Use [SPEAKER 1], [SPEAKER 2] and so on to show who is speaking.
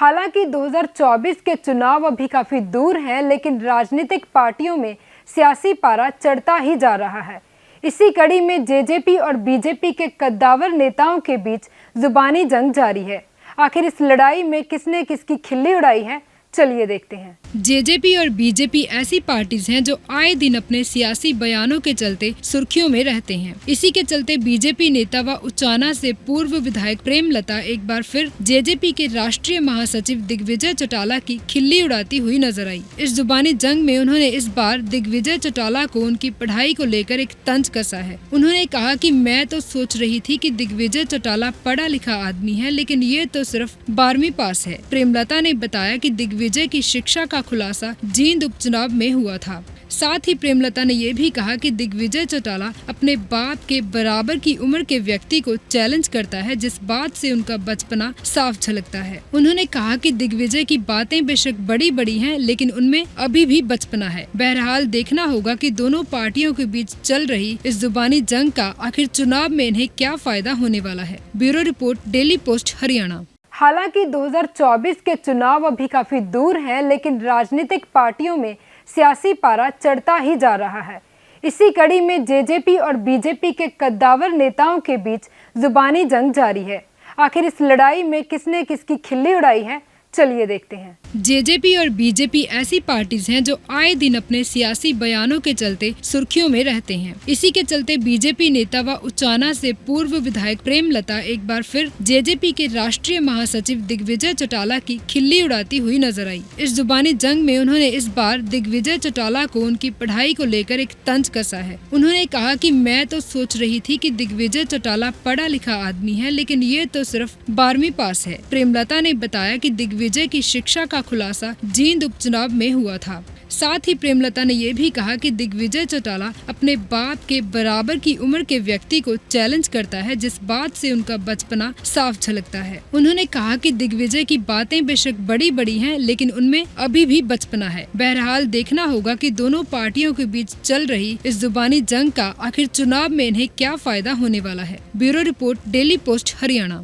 [SPEAKER 1] हालांकि 2024 के चुनाव अभी काफी दूर हैं, लेकिन राजनीतिक पार्टियों में सियासी पारा चढ़ता ही जा रहा है। इसी कड़ी में जेजेपी और बीजेपी के कद्दावर नेताओं के बीच जुबानी जंग जारी है। आखिर इस लड़ाई में किसने किसकी खिल्ली उड़ाई है, चलिए देखते हैं।
[SPEAKER 2] जेजेपी और बीजेपी ऐसी पार्टीज हैं जो आए दिन अपने सियासी बयानों के चलते सुर्खियों में रहते हैं। इसी के चलते बीजेपी नेता व उचाना से पूर्व विधायक प्रेमलता एक बार फिर जेजेपी के राष्ट्रीय महासचिव दिग्विजय चौटाला की खिल्ली उड़ाती हुई नजर आई। इस जुबानी जंग में उन्होंने इस बार दिग्विजय चौटाला को उनकी पढ़ाई को लेकर एक तंज कसा है। उन्होंने कहा कि मैं तो सोच रही थी कि दिग्विजय चौटाला पढ़ा लिखा आदमी है, लेकिन ये तो सिर्फ 12वीं पास है। प्रेमलता ने बताया कि दिग्विजय की शिक्षा का खुलासा जींद उपचुनाव में हुआ था। साथ ही प्रेमलता ने यह भी कहा कि दिग्विजय चौटाला अपने बाप के बराबर की उम्र के व्यक्ति को चैलेंज करता है, जिस बात से उनका बचपना साफ झलकता है। उन्होंने कहा कि दिग्विजय की बातें बेशक बड़ी बड़ी हैं, लेकिन उनमें अभी भी बचपना है। बहरहाल देखना होगा कि दोनों पार्टियों के बीच चल रही इस जुबानी जंग का आखिर चुनाव में इन्हें क्या फायदा होने वाला है। Bureau report, daily post, Haryana.
[SPEAKER 1] हालांकि 2024 के चुनाव अभी काफी दूर हैं, लेकिन राजनीतिक पार्टियों में सियासी पारा चढ़ता ही जा रहा है। इसी कड़ी में जेजेपी और बीजेपी के कद्दावर नेताओं के बीच जुबानी जंग जारी है। आखिर इस लड़ाई में किसने किसकी खिल्ली उड़ाई है, चलिए देखते हैं।
[SPEAKER 2] जेजेपी और बीजेपी ऐसी पार्टीज हैं जो आए दिन अपने सियासी बयानों के चलते सुर्खियों में रहते हैं। इसी के चलते बीजेपी नेता व उचाना से पूर्व विधायक प्रेमलता एक बार फिर जेजेपी के राष्ट्रीय महासचिव दिग्विजय चौटाला की खिल्ली उड़ाती हुई नजर आई। इस जुबानी जंग में उन्होंने इस बार दिग्विजय चौटाला को उनकी पढ़ाई को लेकर एक तंज कसा है। उन्होंने कहा कि मैं तो सोच रही थी कि दिग्विजय चौटाला पढ़ा लिखा आदमी है, लेकिन ये तो सिर्फ 12वीं पास है। प्रेमलता ने बताया कि दिग्विजय की शिक्षा का खुलासा जींद उपचुनाव में हुआ था। साथ ही प्रेमलता ने यह भी कहा कि दिग्विजय चौटाला अपने बाप के बराबर की उम्र के व्यक्ति को चैलेंज करता है, जिस बात से उनका बचपना साफ झलकता है। उन्होंने कहा कि दिग्विजय की बातें बेशक बड़ी बड़ी हैं, लेकिन उनमें अभी भी बचपना है। बहरहाल देखना होगा कि दोनों पार्टियों के बीच चल रही इस जुबानी जंग का आखिर चुनाव में इन्हें क्या फायदा होने वाला है। Bureau report, daily post, Haryana.